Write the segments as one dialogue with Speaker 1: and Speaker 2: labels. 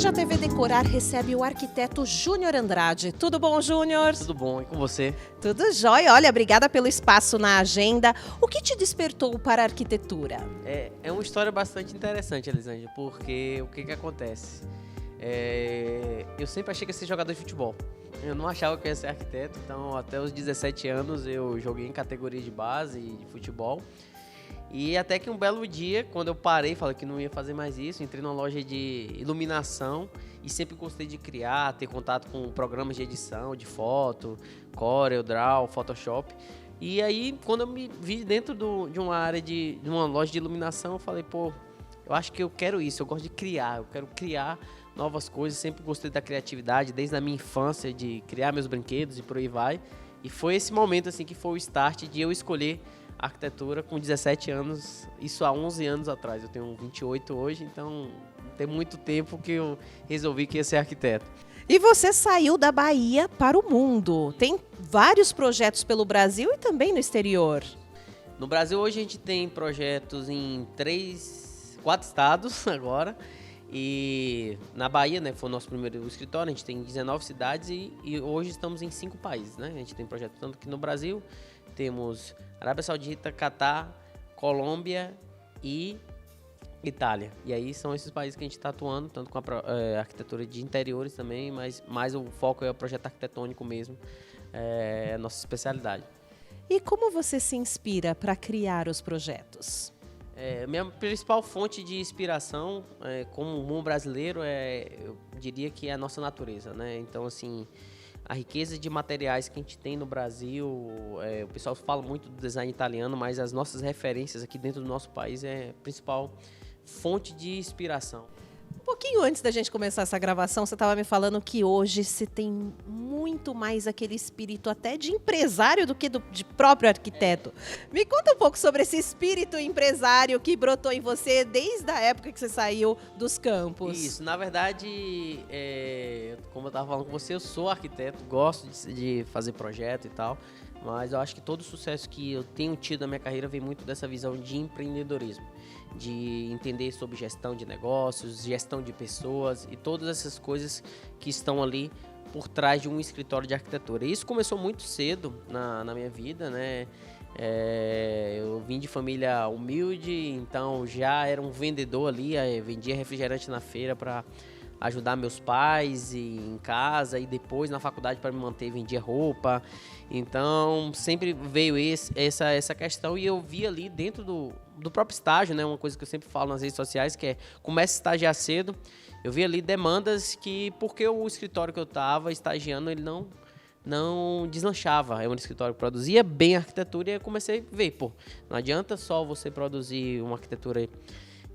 Speaker 1: Hoje a TV Decorar recebe o arquiteto Júnior Andrade. Tudo bom, Júnior?
Speaker 2: Tudo bom, e com você?
Speaker 1: Tudo jóia. Olha, obrigada pelo espaço na agenda. O que te despertou para a arquitetura?
Speaker 2: É uma história bastante interessante, Elisângela, porque o que acontece? Eu sempre achei que ia ser jogador de futebol. Eu não achava que eu ia ser arquiteto, então até os 17 anos eu joguei em categoria de base de futebol. E até que um belo dia, quando eu parei, falei que não ia fazer mais isso, entrei numa loja de iluminação e sempre gostei de criar, ter contato com programas de edição, de foto, Corel, Draw, Photoshop. E aí, quando eu me vi dentro de uma área de uma loja de iluminação, eu falei, pô, eu acho que eu quero isso, eu gosto de criar, eu quero criar novas coisas, sempre gostei da criatividade, desde a minha infância, de criar meus brinquedos e por aí vai. E foi esse momento assim que foi o start de eu escolher arquitetura com 17 anos, isso há 11 anos atrás. Eu tenho 28 hoje, então tem muito tempo que eu resolvi que ia ser arquiteto.
Speaker 1: E você saiu da Bahia para o mundo. Tem vários projetos pelo Brasil e também no exterior.
Speaker 2: No Brasil hoje a gente tem projetos em 4 estados agora. E na Bahia, né, foi o nosso primeiro escritório, a gente tem 19 cidades e hoje estamos em 5 países, né? A gente tem projeto tanto que no Brasil temos Arábia Saudita, Catar, Colômbia e Itália. E aí são esses países que a gente está atuando, tanto com a arquitetura de interiores também, mas mais o foco é o projeto arquitetônico mesmo, é a nossa especialidade.
Speaker 1: E como você se inspira para criar os projetos?
Speaker 2: Minha principal fonte de inspiração, como um bom brasileiro, eu diria que é a nossa natureza, né? Então, assim, a riqueza de materiais que a gente tem no Brasil, o pessoal fala muito do design italiano, mas as nossas referências aqui dentro do nosso país é a principal fonte de inspiração.
Speaker 1: Um pouquinho antes da gente começar essa gravação, você estava me falando que hoje você tem muito mais aquele espírito até de empresário do que de próprio arquiteto. Me conta um pouco sobre esse espírito empresário que brotou em você desde a época que você saiu dos campos.
Speaker 2: Isso, na verdade, como eu estava falando com você, eu sou arquiteto, gosto de fazer projeto e tal, mas eu acho que todo o sucesso que eu tenho tido na minha carreira vem muito dessa visão de empreendedorismo, de entender sobre gestão de negócios, gestão de pessoas e todas essas coisas que estão ali por trás de um escritório de arquitetura. E isso começou muito cedo na minha vida, né? Eu vim de família humilde, então já era um vendedor ali, vendia refrigerante na feira para ajudar meus pais em casa e depois na faculdade para me manter vendia roupa. Então sempre veio essa questão e eu vi ali dentro do próprio estágio, né, uma coisa que eu sempre falo nas redes sociais, que é comece a estagiar cedo. Eu vi ali demandas que, porque o escritório que eu estava estagiando, ele não deslanchava. É um escritório que produzia bem a arquitetura e eu comecei a ver, pô, não adianta só você produzir uma arquitetura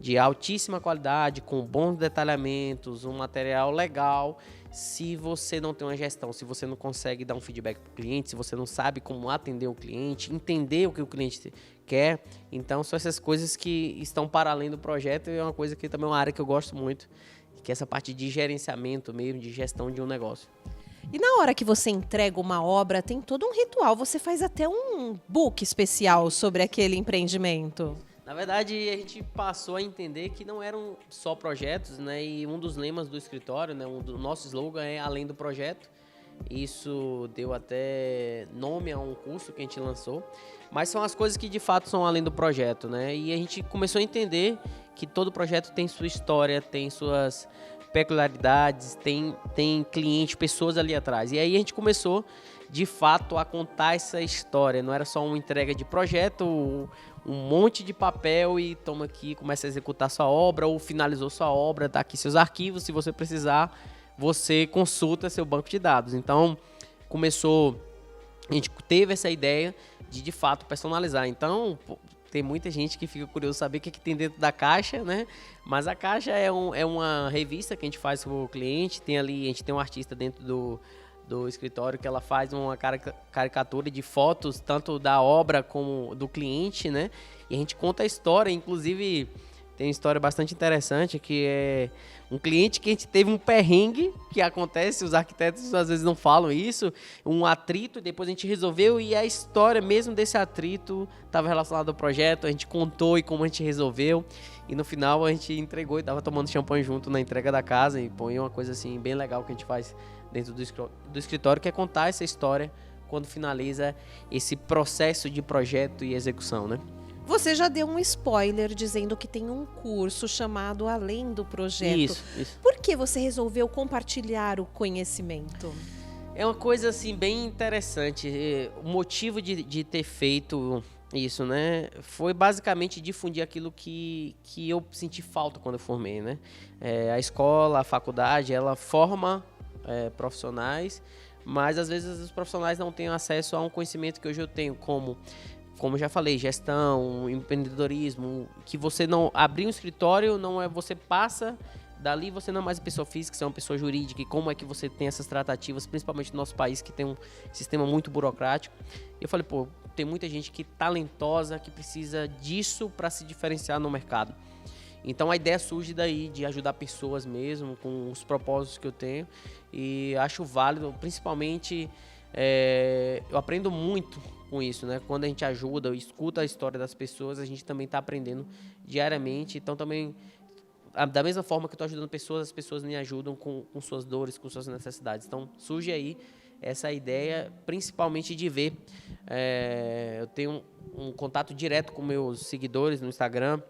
Speaker 2: de altíssima qualidade, com bons detalhamentos, um material legal, se você não tem uma gestão, se você não consegue dar um feedback para o cliente, se você não sabe como atender o cliente, entender o que o cliente quer. Então, são essas coisas que estão para além do projeto e é uma coisa que também é uma área que eu gosto muito, que é essa parte de gerenciamento mesmo, de gestão de um negócio.
Speaker 1: E na hora que você entrega uma obra, tem todo um ritual, você faz até um book especial sobre aquele empreendimento.
Speaker 2: Na verdade, a gente passou a entender que não eram só projetos, né? E um dos lemas do escritório, né? Do nosso slogan é além do projeto. Isso deu até nome a um curso que a gente lançou. Mas são as coisas que de fato são além do projeto, né? E a gente começou a entender que todo projeto tem sua história, tem suas peculiaridades, tem cliente, pessoas ali atrás. E aí a gente começou, de fato, a contar essa história. Não era só uma entrega de projeto, um monte de papel e toma aqui, começa a executar sua obra ou finalizou sua obra, tá aqui seus arquivos, se você precisar, você consulta seu banco de dados. Então, a gente teve essa ideia de fato, personalizar. Então, tem muita gente que fica curioso saber o que tem dentro da caixa, né? Mas a caixa é uma revista que a gente faz para o cliente, a gente tem um artista dentro do escritório que ela faz uma caricatura de fotos, tanto da obra como do cliente, né? E a gente conta a história, inclusive tem uma história bastante interessante, que é um cliente que a gente teve um perrengue, que acontece, os arquitetos às vezes não falam isso, um atrito, depois a gente resolveu, e a história mesmo desse atrito estava relacionada ao projeto, a gente contou e como a gente resolveu, e no final a gente entregou e estava tomando champanhe junto na entrega da casa, e põe uma coisa assim bem legal que a gente faz dentro do escritório, que é contar essa história quando finaliza esse processo de projeto e execução, né?
Speaker 1: Você já deu um spoiler dizendo que tem um curso chamado Além do Projeto.
Speaker 2: Isso.
Speaker 1: Por que você resolveu compartilhar o conhecimento?
Speaker 2: É uma coisa assim bem interessante. O motivo de ter feito isso, né, foi basicamente difundir aquilo que eu senti falta quando eu formei, né? A escola, a faculdade, ela forma profissionais, mas às vezes os profissionais não têm acesso a um conhecimento que hoje eu tenho, como eu já falei, gestão, empreendedorismo, que você não abrir um escritório, não é, você passa dali, você não é mais pessoa física, você é uma pessoa jurídica, e como é que você tem essas tratativas, principalmente no nosso país, que tem um sistema muito burocrático. E eu falei, pô, tem muita gente que talentosa, que precisa disso para se diferenciar no mercado. Então a ideia surge daí, de ajudar pessoas mesmo, com os propósitos que eu tenho, e acho válido, principalmente, eu aprendo muito com isso, né? Quando a gente ajuda, escuta a história das pessoas, a gente também está aprendendo diariamente. Então também, da mesma forma que eu estou ajudando pessoas, as pessoas me ajudam com suas dores, com suas necessidades. Então surge aí essa ideia, principalmente de ver. Eu tenho um contato direto com meus seguidores no Instagram,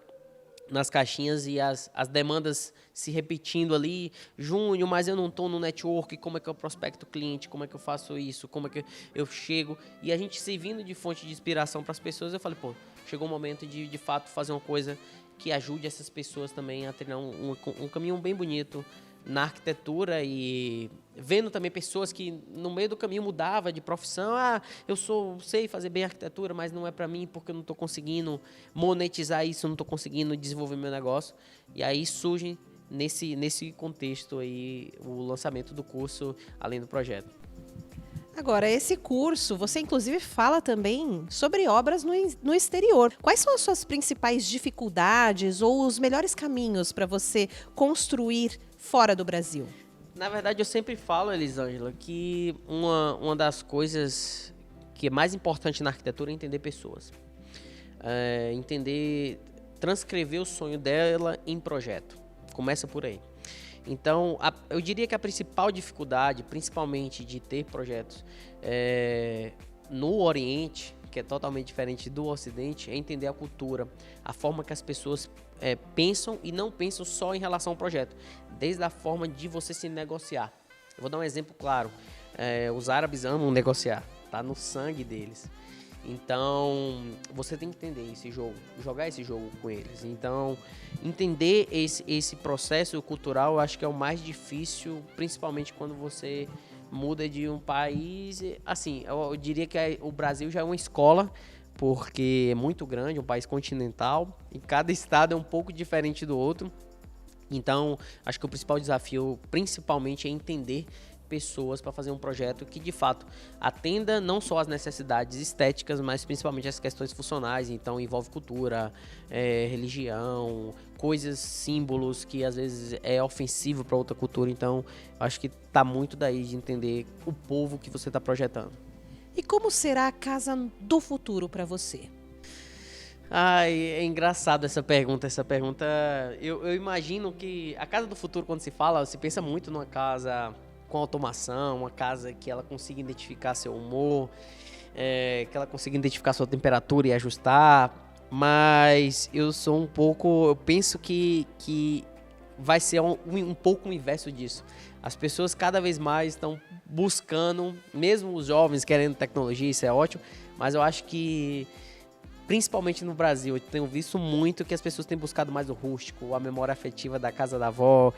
Speaker 2: nas caixinhas, e as demandas se repetindo ali. Júnior, mas eu não estou no network, como é que eu prospecto cliente, como é que eu faço isso, como é que eu chego, e a gente servindo de fonte de inspiração para as pessoas. Eu falei, pô, chegou o momento de fato fazer uma coisa que ajude essas pessoas também a trilhar um caminho bem bonito na arquitetura, e vendo também pessoas que no meio do caminho mudava de profissão. Sei fazer bem arquitetura, mas não é para mim porque eu não estou conseguindo monetizar isso, eu não estou conseguindo desenvolver meu negócio. E aí surge nesse contexto aí o lançamento do curso Além do Projeto.
Speaker 1: Agora, esse curso, você inclusive fala também sobre obras no exterior. Quais são as suas principais dificuldades ou os melhores caminhos para você construir fora do Brasil?
Speaker 2: Na verdade, eu sempre falo, Elisângela, que uma das coisas que é mais importante na arquitetura é entender pessoas. Transcrever o sonho dela em projeto. Começa por aí. Então, eu diria que a principal dificuldade, principalmente de ter projetos no Oriente, que é totalmente diferente do Ocidente, é entender a cultura, a forma que as pessoas pensam, e não pensam só em relação ao projeto, desde a forma de você se negociar. Eu vou dar um exemplo claro. Os árabes amam negociar, tá no sangue deles. Então, você tem que entender esse jogo, jogar esse jogo com eles. Então, entender esse processo cultural, eu acho que é o mais difícil, principalmente quando você muda de um país. Assim, eu diria que o Brasil já é uma escola, porque é muito grande, um país continental, e cada estado é um pouco diferente do outro. Então, acho que o principal desafio, principalmente, é entender pessoas para fazer um projeto que, de fato, atenda não só as necessidades estéticas, mas principalmente as questões funcionais. Então, envolve cultura, religião, coisas, símbolos que, às vezes, é ofensivo para outra cultura. Então, acho que tá muito daí de entender o povo que você está projetando.
Speaker 1: E como será a casa do futuro para você?
Speaker 2: É engraçado essa pergunta. Eu imagino que a casa do futuro, quando se fala, se pensa muito numa casa com automação, uma casa que ela consiga identificar seu humor, que ela consiga identificar sua temperatura e ajustar. Mas eu penso que vai ser um pouco o inverso disso. As pessoas cada vez mais estão buscando, mesmo os jovens querendo tecnologia, isso é ótimo, mas eu acho que, principalmente no Brasil, eu tenho visto muito que as pessoas têm buscado mais o rústico, a memória afetiva da casa da avó.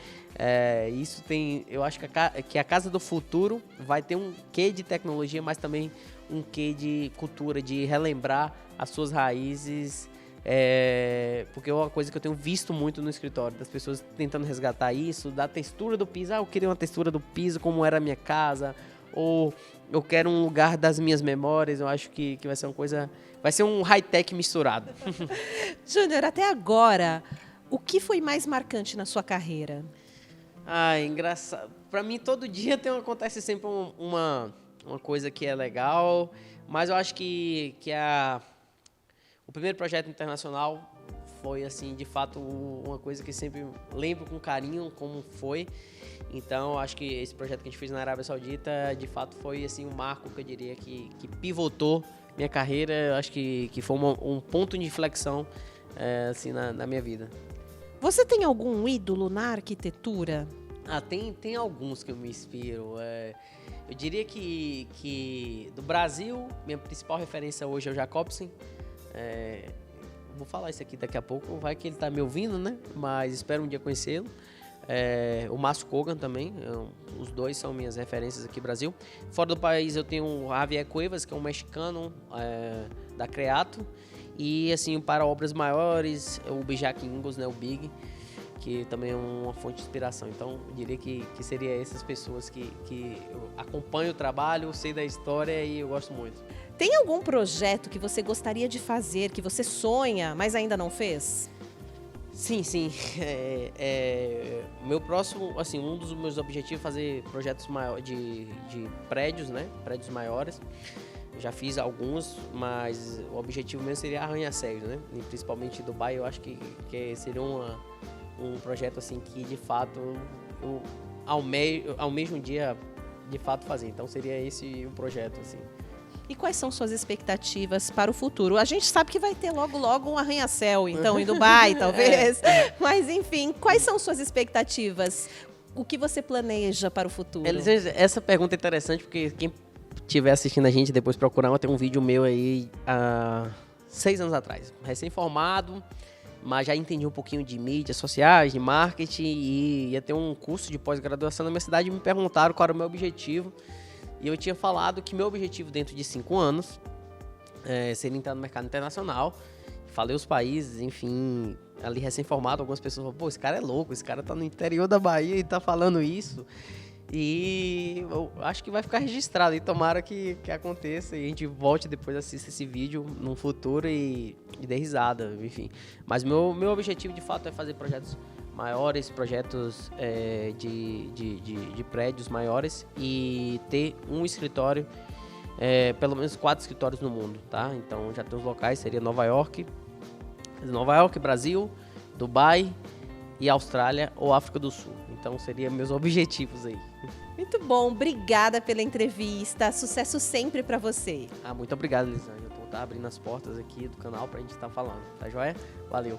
Speaker 2: Eu acho que a casa do futuro vai ter um quê de tecnologia, mas também um quê de cultura, de relembrar as suas raízes. Porque é uma coisa que eu tenho visto muito no escritório, das pessoas tentando resgatar isso, da textura do piso. Eu queria uma textura do piso como era a minha casa, ou eu quero um lugar das minhas memórias. Eu acho que vai ser uma coisa, vai ser um high-tech misturado.
Speaker 1: Júnior, até agora, O que foi mais marcante na sua carreira?
Speaker 2: Engraçado. Para mim, todo dia acontece sempre uma coisa que é legal, mas eu acho que o primeiro projeto internacional foi, assim, de fato, uma coisa que sempre lembro com carinho como foi. Então, acho que esse projeto que a gente fez na Arábia Saudita, de fato, foi, assim, um marco que eu diria que pivotou minha carreira. Eu acho que foi um ponto de inflexão, assim, na minha vida.
Speaker 1: Você tem algum ídolo na arquitetura?
Speaker 2: Tem alguns que eu me inspiro. Eu diria que do Brasil, minha principal referência hoje é o Jacobsen. Vou falar isso aqui daqui a pouco, vai que ele tá me ouvindo, né? Mas espero um dia conhecê-lo. O Márcio Kogan também, os dois são minhas referências aqui no Brasil. Fora do país eu tenho o Javier Cuevas, que é um mexicano da Creato. E assim, para obras maiores, o Bijak Ingles, né, o Big, que também é uma fonte de inspiração. Então, eu diria que seria essas pessoas que eu acompanho o trabalho, sei da história e eu gosto muito.
Speaker 1: Tem algum projeto que você gostaria de fazer, que você sonha, mas ainda não fez?
Speaker 2: Sim. Meu próximo, assim, um dos meus objetivos é fazer projetos de prédios, né? Prédios maiores. Já fiz alguns, mas o objetivo mesmo seria arranha-céus, né? E principalmente Dubai, eu acho que seria um projeto assim que de fato eu almejo um dia de fato fazer. Então seria esse o projeto, assim.
Speaker 1: E quais são suas expectativas para o futuro? A gente sabe que vai ter logo um arranha-céu, então, em Dubai, talvez. Mas, enfim, quais são suas expectativas? O que você planeja para o futuro?
Speaker 2: Essa pergunta é interessante, porque quem estiver assistindo a gente, depois procurar, tem um vídeo meu aí há 6 anos atrás. Recém-formado, mas já entendi um pouquinho de mídias sociais, de marketing, e ia ter um curso de pós-graduação na minha cidade e me perguntaram qual era o meu objetivo. E eu tinha falado que meu objetivo dentro de 5 anos seria entrar no mercado internacional. Falei os países, enfim, ali recém-formado, algumas pessoas falaram, pô, esse cara é louco, esse cara tá no interior da Bahia e tá falando isso. E eu acho que vai ficar registrado e tomara que aconteça e a gente volte depois, assista esse vídeo no futuro e dê risada, enfim. Mas meu objetivo, de fato, é fazer projetos maiores, projetos de prédios maiores e ter um escritório, pelo menos 4 escritórios no mundo, tá? Então já tem os locais, seria Nova York, Brasil, Dubai e Austrália ou África do Sul. Então seriam meus objetivos aí.
Speaker 1: Muito bom, obrigada pela entrevista, sucesso sempre para você.
Speaker 2: Muito obrigado, Lisane. Eu tô abrindo as portas aqui do canal pra gente estar falando, tá joia? Valeu.